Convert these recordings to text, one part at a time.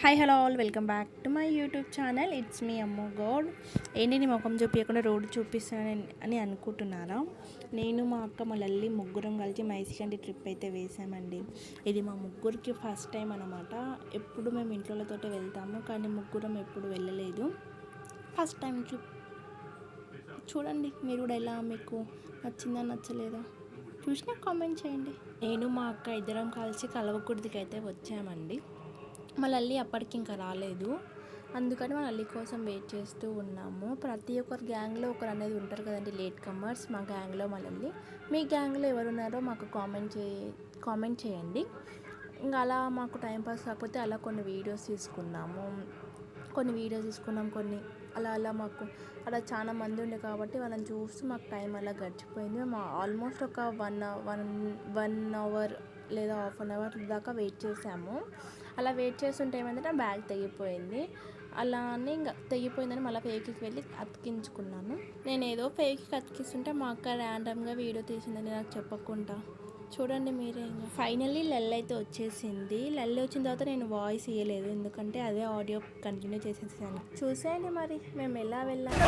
Hi hello all welcome back to my YouTube channel. It's me అమ్మ gourd. ఏంటి నీ ముఖం చూపించకుండా రోడ్డు చూపిస్తానని అనుకుంటున్నారా? నేను మా అక్క మా లల్లి ముగ్గురం కలిసి మైసికండి ట్రిప్ అయితే వేసామండి. ఇది మా ముగ్గురికి ఫస్ట్ టైం అనమాట. ఎప్పుడు మేము ఇంట్లోతోటే వెళ్తాము, కానీ ముగ్గురం ఎప్పుడు వెళ్ళలేదు. ఫస్ట్ టైం ట్రిప్ చూడండి. మీరు కూడా ఎలా, మీకు నచ్చిందా నచ్చలేదా చూసినా కామెంట్ చేయండి. నేను మా అక్క ఇద్దరం కలిసి కలవకుర్తికి అయితే వచ్చామండి. మా లల్లి అప్పటికి ఇంకా రాలేదు, అందుకని మా లల్లి కోసం వెయిట్ చేస్తూ ఉన్నాము. ప్రతి ఒక్కరు గ్యాంగ్లో ఒకరు అనేది ఉంటారు కదండి, లేట్ కమర్స్. మా గ్యాంగ్లో మా లల్లి. మీ గ్యాంగ్లో ఎవరున్నారో మాకు కామెంట్ చేయండి. ఇంకా అలా మాకు టైంపాస్ కాకపోతే అలా కొన్ని వీడియోస్ తీసుకున్నాం, కొన్ని అలా మాకు అలా చాలా మంది ఉండే కాబట్టి వాళ్ళని చూస్తూ మాకు టైం అలా గడిచిపోయింది. మేము ఆల్మోస్ట్ ఒక 1 అవర్ లేదా హాఫ్ అన్ అవర్ దాకా వెయిట్ చేసాము. అలా వెయిట్ చేస్తుంటే ఏమైందంటే బ్యాగ్ తెగిపోయింది. అలా అని ఇంకా తెగిపోయిందని మళ్ళీ ఫేక్కి వెళ్ళి అతికించుకున్నాను. నేను ఏదో ఫేక్కి అతికిస్తుంటే మా అక్క ర్యాండమ్గా వీడియో తీసిందని నాకు చెప్పకుండా. చూడండి మీరే. ఫైనల్లీ లల్లి అయితే వచ్చేసింది. లల్లి వచ్చిన తర్వాత నేను వాయిస్ ఇవ్వలేదు, ఎందుకంటే అదే ఆడియో కంటిన్యూ చేసేసాను. చూసేయండి మరి మేము ఎలా వెళ్ళాలి.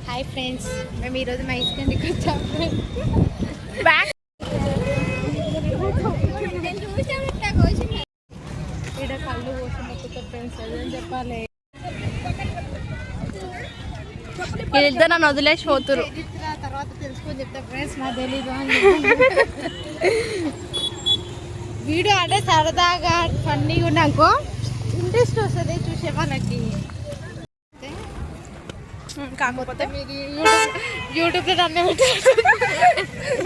హాయ్ ఫ్రెండ్స్, మేము ఈరోజు మైసికండికి వచ్చాము. ఇక్కడ కళ్ళు పోసిన ఫ్రెండ్స్ అని చెప్పాలి. వీళ్ళిద్దరు నన్ను వదిలేసి పోతురు. తర్వాత తెలుసుకొని చెప్తా ఫ్రెండ్స్, నాకు తెలీదు అని. వీడియో అంటే సరదాగా ఫన్నీగా ఉన్నాకో ఇంట్రెస్ట్ వస్తుంది చూసే వాళ్ళకి. కాకపోతే మీకు యూట్యూబ్లో నన్ను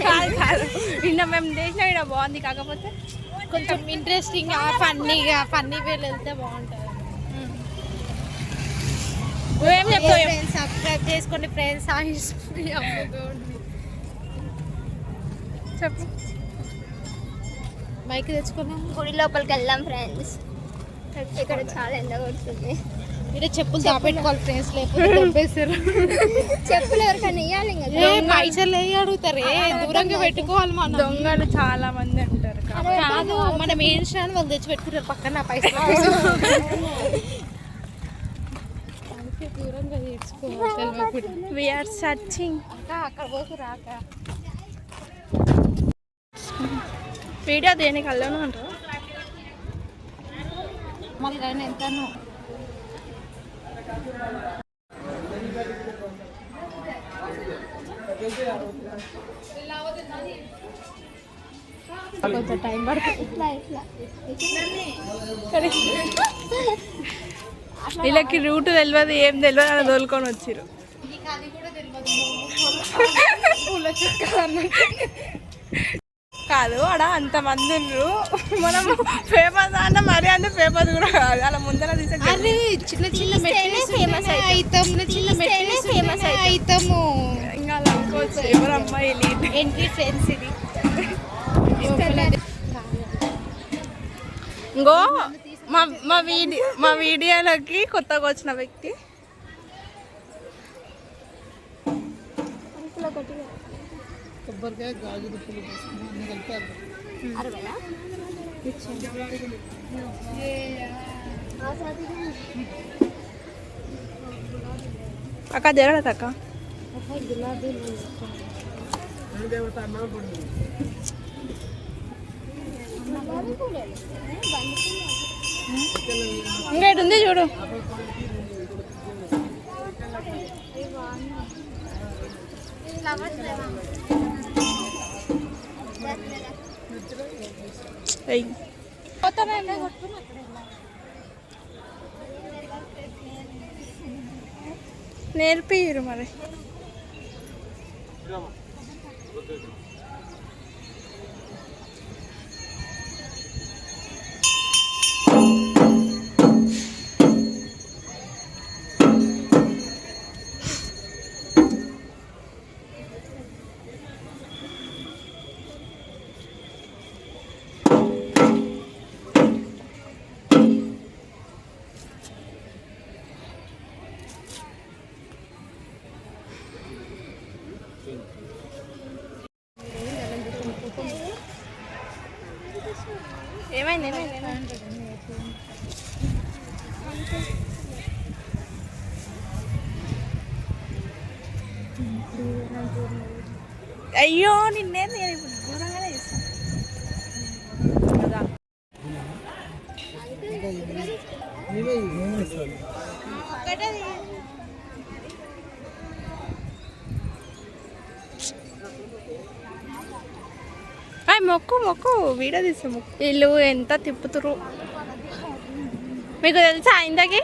కాదు నిన్న మేము చేసిన ఇక్కడ బాగుంది, కాకపోతే కొంచెం ఇంట్రెస్టింగ్ ఫన్నీ వేలు వెళ్తే బాగుంటుంది. నువ్వేం చెప్తావు? సబ్స్క్రైబ్ చేసుకోండి ఫ్రెండ్స్. చెప్పు. మైక్ తెచ్చుకున్నాం, గుడి లోపలికి వెళ్దాం ఫ్రెండ్స్. ఇక్కడ చాలా ఎండ కొడుతుంది. మీరు చెప్పులు దాపెట్టుకోవాలి ఫ్రెండ్స్, లేకపోతే దొబ్బేస్తారు. చెప్పులు ఎవరికైనా ఇవ్వాలి కదా, పైసలు అడుగుతారు. దూరంగా పెట్టుకోవాలి. మన దొంగలు చాలా మంది ఉంటారు. కాదు, మనం ఏం స్టాండ్ వాళ్ళు తెచ్చి పెట్టుకుంటారు పక్కన పైసలు. దూరంగా తెచ్చుకోవాలి. We're searching. అక్కడ పోకు రాక వీడియో దేనికి వెళ్ళను అంటారు. మళ్ళీ ఎంతను కొంచెం టైం పడుతుంది. వీళ్ళకి రూట్ తెలియదు, ఏం తెలియదు, అలా తోలుకొని వచ్చిర్రు. కాదు ఆడ అంతమంది ఉన్నారు, మనం ఫేమస్ అన్న మరీ అంత ఫేమస్ కూడా కాదు. అలా ముందర చిన్న చిన్న ఫేమస్ అవుతాము. ఇంకా అలా అనుకోవచ్చు. ఎవరు అమ్మాయి ఎంట్రీ ఫ్రెండ్స్. ఇది ఇంకో మా వీడియోలోకి కొత్తగా వచ్చిన వ్యక్తి. కొబ్బరికాయ, గాజు దుప్పులు అన్ని కలిపారు. అక్క జరగదు అక్క. ఇంకా ఉంది చూడు. నేర్పియ్యరు మరి. ఏమైంది ఏమైంది? అయ్యో నిన్నేది నేను ఇప్పుడు దూరంగానే చేస్తాను. మొక్కు మొక్కు వీడియో తీసే మొక్కు. వీళ్ళు ఎంత తిప్పుతురు మీకు తెలుసా ఇంతకి?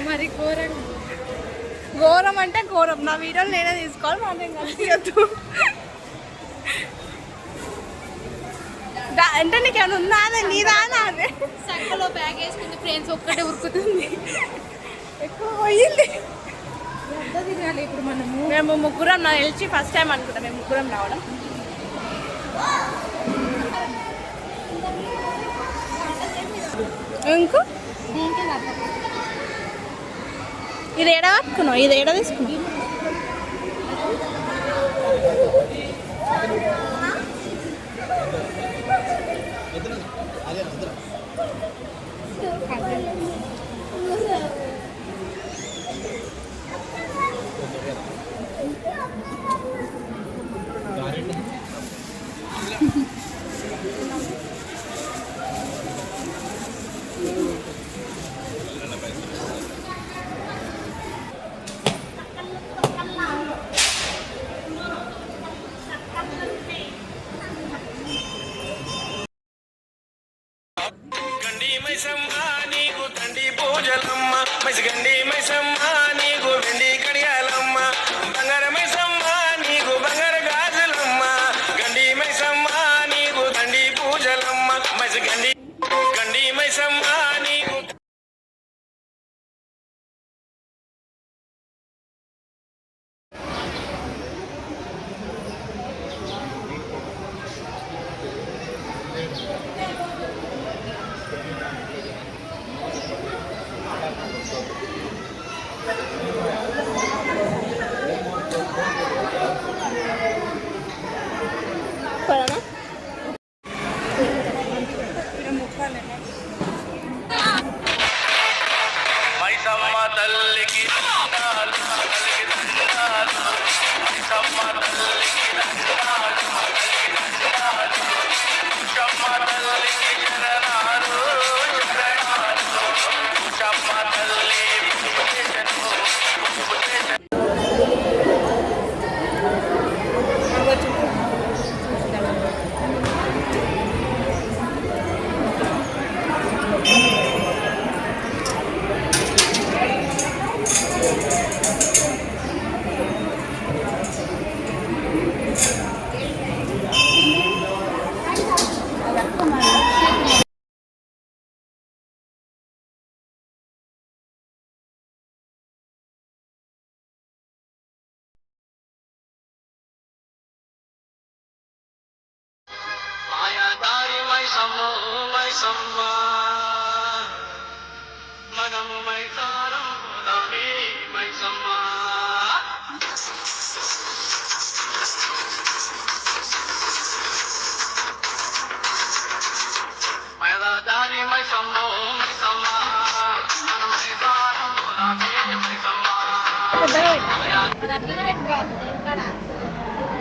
మరి ఘోరం ఘోరం అంటే ఘోరం. నా వీడియోలు నేనే తీసుకోవాలి, మాత్రం కలిసియద్దు. అంటే నీకు ఏమైనా ఉందా? నీదా నాదే? సంఖలో బ్యాగ్ వేసుకుంది ఫ్రెండ్స్, ఒక్కటే ఉరుకుతుంది. ఎక్కువ పోయింది. తినాలి ఇప్పుడు మనము. మేము ముగ్గురం, నాకు తెలిసి ఫస్ట్ టైం అనుకుంటా మేము ముగ్గురం రావడం. ఇంకో ఇది ఏడా పట్టుకున్నావు? ఇది ఏడా తీసుకున్నావు?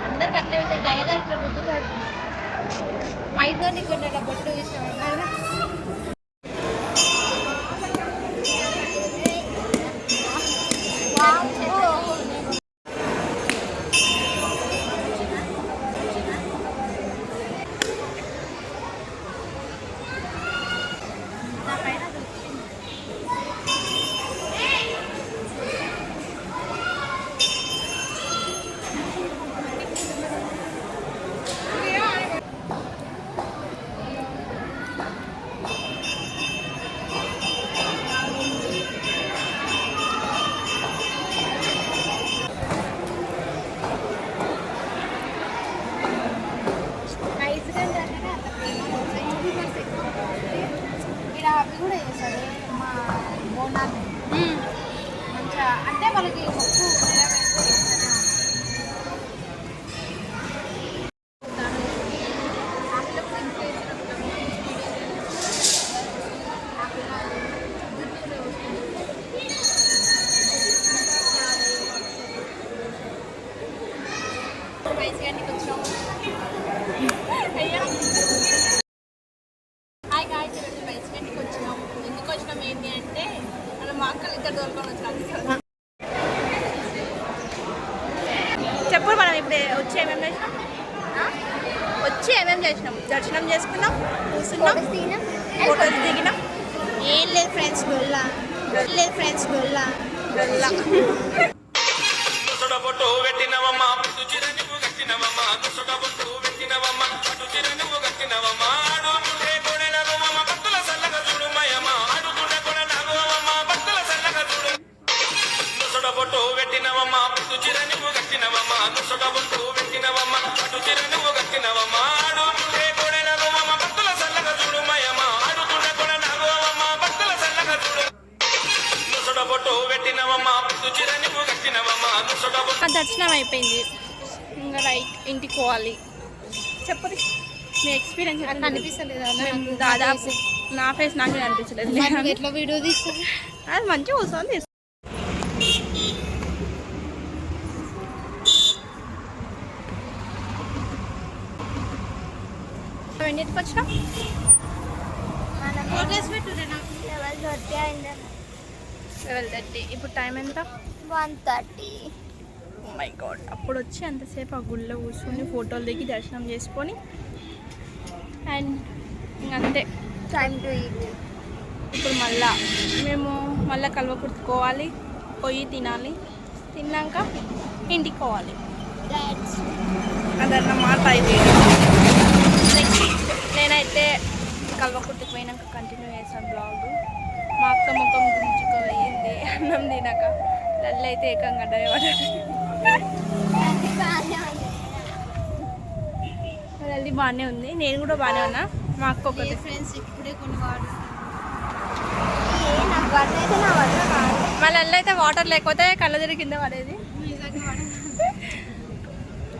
అందరికి అట్లే ఉంటాయి. ఐదో నీకు బొట్టు ఇష్టం కదా. ఇక్కడ అవి కూడా చేస్తారు మా బోనాలు మంచిగా, అంటే వాళ్ళకి మొక్కు మైసూర్కి వచ్చాము. హాయ్ గాయ్స్, ఈరోజు మైసూర్కి వచ్చినాం. ఎందుకు వచ్చినాం ఏంటి అంటే మనం మా అక్కలు ఇద్దరు దొరకని వచ్చినాం. చెప్పు మనం ఇప్పుడు వచ్చి ఏమేమి చేసినాం దర్శనం చేసుకున్నాం, కూర్చున్నాం, ఫోటోస్ దిగినాం. ఏం లేదు ఫ్రెండ్స్, గొల్లా గొల్లా. బొట్టు పెట్టినవమ్మా పుట్టు చిర నువ్వు కట్టినవమ్మ దుసట బొట్టు పెట్టినవమ్మ పట్టు చిర నువ్వు కట్టినవమ్మ ఆడుతుంటే కొనెలగవమ్మ భక్తుల సల్లగా చూడుమయమ్మ ఆడుతుంటే కొనెలగవమ్మ భక్తుల సల్లగా చూడు దుసట బొట్టు పెట్టినవమ్మ పుట్టు చిర నువ్వు కట్టినవమ్మ దుసట బొట్టు పెట్టినవమ్మ పట్టు చిర నువ్వు కట్టినవమ్మ ఆడుతుంటే కొనెలగవమ్మ భక్తుల సల్లగా చూడుమయమ్మ ఆడుతుంటే కొనెలగవమ్మ భక్తుల సల్లగా చూడు దుసట బొట్టు పెట్టినవమ్మ పుట్టు చిర నువ్వు కట్టినవమ్మ దుసట ఆ దర్శనం అయిపోయింది, ఇంకా రైట్ ఇంటికి పోవాలి. చెప్పండి మీ ఎక్స్పీరియన్స్ కనిపిస్తలేదా మేము దాదాపు నా ఫేస్ నాకే అనిపించలేదు. ఎట్లా వీడియో తీస్తుంది? అది మంచిగా కూర్చొని ఎన్నింటికి వచ్చినాం? ఫోటోస్ పెట్టురే నాకు. 12:30. ఇప్పుడు టైం ఎంత? 1:30. Oh my god. అప్పుడు వచ్చి అంతసేపు ఆ గుళ్ళో కూర్చొని ఫోటోలు దిగి దర్శనం చేసుకొని అండ్ ఇంకంతే Time to eat. ఇప్పుడు మేము మళ్ళీ కల్వకుర్తికోవాలి, పోయి తినాలి, తిన్నాక ఇంటికి పోవాలి. That's అదన్నమాట అయిపోయింది. నెక్స్ట్ నేనైతే కల్వకుర్తికి పోయినాక కంటిన్యూ చేశాను బ్లాగ్. మా అక్క ముఖం గుంజుకోయింది అన్నం తినాక. లల్లి అయితే ఏకంగా లల్లి బాగానే ఉంది, నేను కూడా బాగానే ఉన్నా. మా అక్క ఒకటి ఫ్రెండ్స్ ఇప్పుడే కొన్ని వాడు నాకు వాటర్ అయితే నా వల్ల కాదు. మా లల్లి అయితే వాటర్ లేకపోతే కళ్ళ తిరిగి కింద పడేది.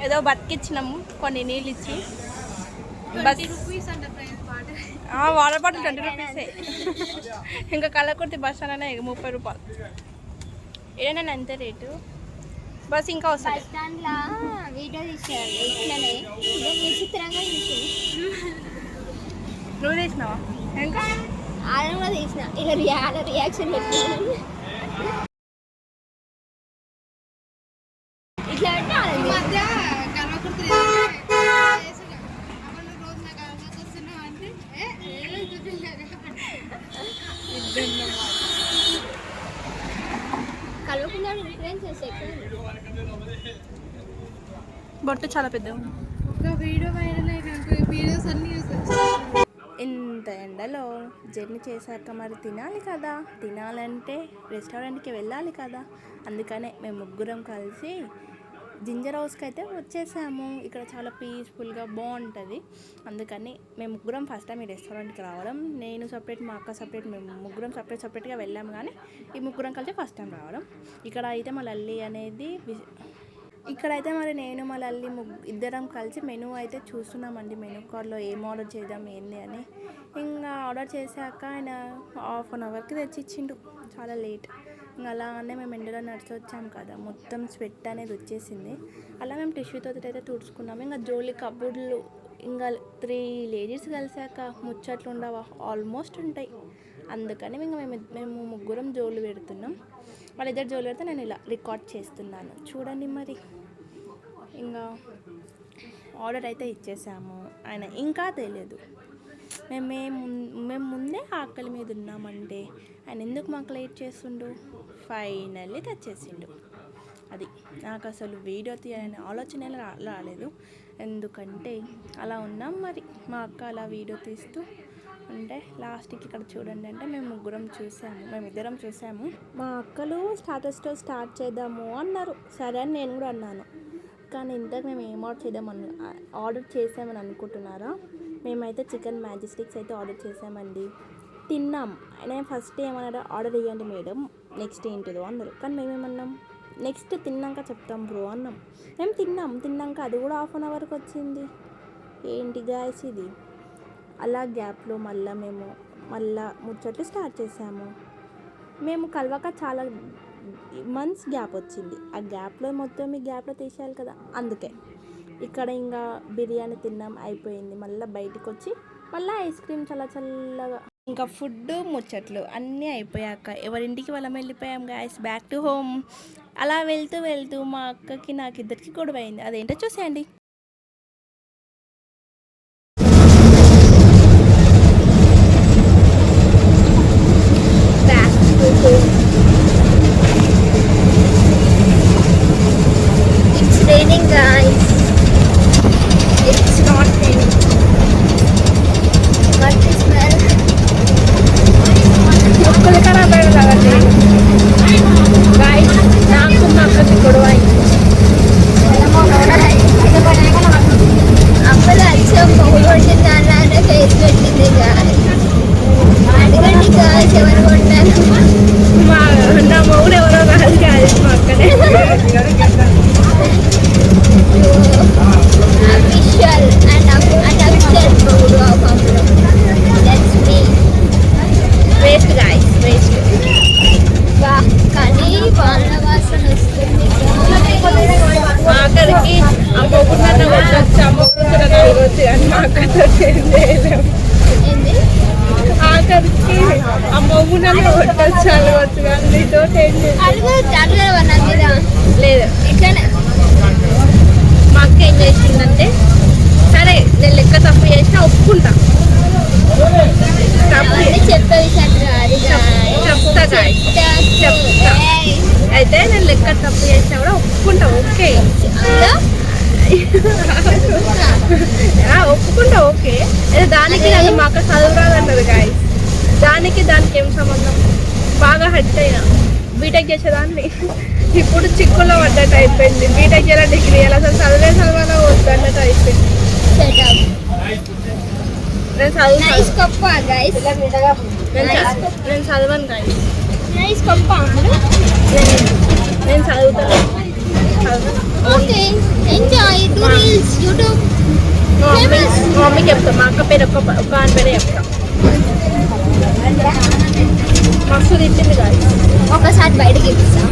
ఏదో బతికిచ్చినాము కొన్ని నీళ్ళు ఇచ్చి. బస్ రూపీస్ అంట ఫ్రెండ్స్ వాటర్. వాటర్ బాటిల్ 20 రూపీసే. ఇంకా కళ్ళకుర్తి బస్ స్టాండ్ 30 రూపాయలు. ఏదైనా అంతే రేటు. బస్ ఇంకా బస్ వస్తుంది. స్టాండ్లో వీడియో తీసేయాలి ఇట్లనే, ఇదే విచిత్రంగా తీసింది. నువ్వు తీసినావా? ఇంకా ఆడను కూడా తీసిన, ఇలా రియాక్షన్ పెట్టినాను. ఇట్లా అంటే ఈ ఆడది మధ్య కల్వకుర్తి రోజు నాకు కల్వకు వస్తున్నావు అంటే కలవకుండా ఇన్ఫ్లుయెన్స్ ఎక్కువ. బొట్టు చాలా పెద్దగా ఉంది. ఒక వీడియో వైరల్ అయినాక వీడియోస్ అన్నీ చూస్తాను. ఇంత ఎండలో జర్నీ చేశాక మరి తినాలి కదా, తినాలంటే రెస్టారెంట్కి వెళ్ళాలి కదా. అందుకనే మేము ముగ్గురం కలిసి జింజర్ హౌస్కి అయితే వచ్చేసాము. ఇక్కడ చాలా పీస్ఫుల్గా బాగుంటుంది. అందుకని మేము ముగ్గురం ఫస్ట్ టైం ఈ రెస్టారెంట్కి రావడం. నేను సపరేట్, మా అక్క సపరేట్, మేము ముగ్గురం సపరేట్గా వెళ్ళాము. కానీ ఈ ముగ్గురం కలిసి ఫస్ట్ టైం రావడం. ఇక్కడ అయితే మా లల్లి అనేది ఇక్కడైతే మరి నేను మా లల్లి ఇద్దరం కలిసి మెనూ అయితే చూస్తున్నామండి. మెనూ కార్డ్లో ఏం ఆర్డర్ చేద్దాం ఏంది అని. ఇంకా ఆర్డర్ చేశాక ఆయన 1/2 అవర్కి తెచ్చిచ్చిండు, చాలా లేట్. ఇంకా అలానే మేము ఎండలో నడిచి వచ్చాము కదా, మొత్తం స్వెట్ అనేది వచ్చేసింది. అలా మేము టిష్యూతో అయితే తుడుచుకున్నాము. ఇంకా జోలి కబుర్లు ఇంకా 3 లేడీస్ కలిసాక ముచ్చట్లు ఉండవా, ఆల్మోస్ట్ ఉంటాయి. అందుకని ఇంకా మేము ముగ్గురం జోలు పెడుతున్నాం. వాళ్ళిద్దరు జోలు పెడితే నేను ఇలా రికార్డ్ చేస్తున్నాను చూడండి. మరి ఇంకా ఆర్డర్ అయితే ఇచ్చేసాము. ఆయన ఇంకా తెలియదు మేము ముందే ఆకలి మీద ఉన్నామంటే ఆయన ఎందుకు మాకు లేట్ చేస్తుండు. ఫైనల్లీ తెచ్చేసిండు. అది నాకు అసలు వీడియో తీయాలనే ఆలోచన రాలేదు. ఎందుకంటే అలా ఉన్నాం. మరి మా అక్క అలా వీడియో తీస్తూ అంటే లాస్ట్కి ఇక్కడ చూడండి అంటే మేమిద్దరం చూసాము. మా అక్కలు స్టార్టర్స్తో స్టార్ట్ చేద్దాము అన్నారు. సరే అని నేను కూడా అన్నాను. కానీ ఇంతకు మేము ఏం ఆర్డర్ చేసామని అనుకుంటున్నారా? మేమైతే చికెన్ మ్యాజిస్టిక్స్ అయితే ఆర్డర్ చేసామండి. తిన్నాం. నేను ఫస్ట్ ఏమన్నా ఆర్డర్ ఇవ్వండి మేడం, నెక్స్ట్ ఏంటిదో అన్నారు. కానీ మేమేమన్నాం, నెక్స్ట్ తిన్నాక చెప్తాం బ్రో అన్నాం. మేము తిన్నాక అది కూడా 1/2 అవర్కి వచ్చింది. ఏంటి గాయస్ ఇది? అలా గ్యాప్లో మళ్ళా ముచ్చట్లు స్టార్ట్ చేసాము. మేము కలవక చాలా మంత్స్ గ్యాప్ వచ్చింది. ఆ గ్యాప్లో మొత్తం ఈ గ్యాప్లో తీసేయాలి కదా, అందుకే ఇక్కడ ఇంకా బిర్యానీ తిన్నాం, అయిపోయింది. మళ్ళీ బయటకు వచ్చి మళ్ళీ ఐస్ క్రీమ్ చల్లగా ఇంకా ఫుడ్ ముచ్చట్లు అన్నీ అయిపోయాక ఎవరింటికి వాళ్ళం వెళ్ళిపోయాం గాయస్, బ్యాక్ టు హోమ్. అలా వెళ్తూ మా అక్కకి నాకు ఇద్దరికి గొడవ అయింది. అదేంటో చూసేయండి. It's raining, guys. It's not raining. But the smell. నాకు మా అక్కకి గొడవ అయింది. అప్పులు వచ్చి పొగులు కొట్టిందన్నారే ఫేస్ పెట్టింది. అడగండి గాయస్ ఎవరు కొట్టారు? నా మొగుడు ఎవరో కాదు మా అక్కనే. Official and unofficial పొగుడు ఆఫ్ అప్పుడు. That's me. Waste guys, waste. కానీ వాళ్ళ వాసన వస్తుంది. ఆఖరికి ఆ మొగుడు నన్ను కొట్టచ్చు, ఆ మొగుడు తిరగచ్చు అని మా అక్కతో చేయలేము. ఏంది? ఆఖరికి ఆ మొగుడు నన్ను కొట్టచ్చు అనవచ్చు కానీ నీతో లేదు. ఇట్లనే మా అక్క ఏం చేసిందంటే, సరే నేను లెక్క తప్పు చేసినా ఒప్పుకుంటా, చెప్పే విషయం చెప్తా. అయితే నేను లెక్క తప్పు చేసినా కూడా ఒప్పుకుంటా. ఓకే ఒప్పుకుంటా, ఓకే. అయితే దానికి నాకు మా అక్క చదువు రాదంటది గాయస్. దానికి ఏం సంబంధం? బాగా హర్ట్ అయినా. బీటెక్ చేసేదాన్ని ఇప్పుడు చిక్కుల్లో పడ్డట్టు అయిపోయింది. బీటెక్ చేయాల, డిగ్రీ చేయాలి, అసలు చదవాలా వద్దు అన్నట్టు అయిపోయింది. నేను చదవను గాయస్. నేను చదువుతాను. మా మమ్మీకి చెప్తాం, మా అక్క పేరు ఒక ఆయన పేరే చెప్తాం. మస్తు తిట్టింది గాయస్. ఒకసారి బయటకి ఇప్పిస్తాం.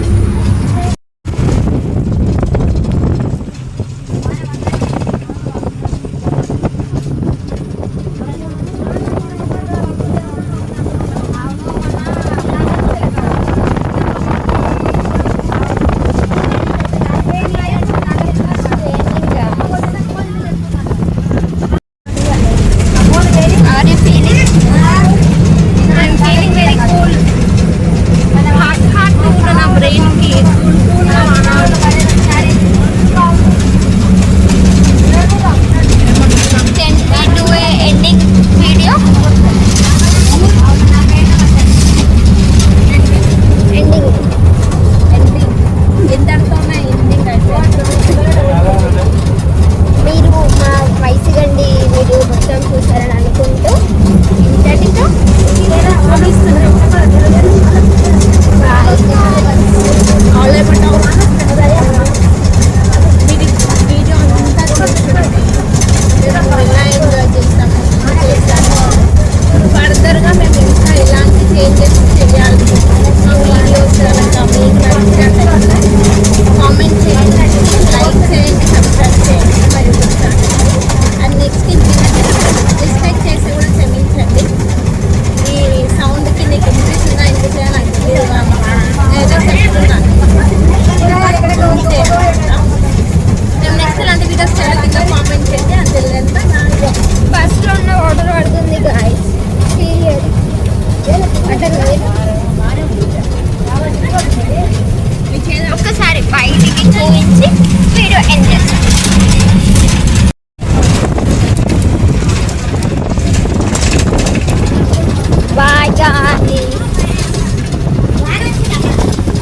బ్రెయిన్ ఒక్కసారి బయటికి చూపించి వీడియో ఎండ్ చేస్తాం.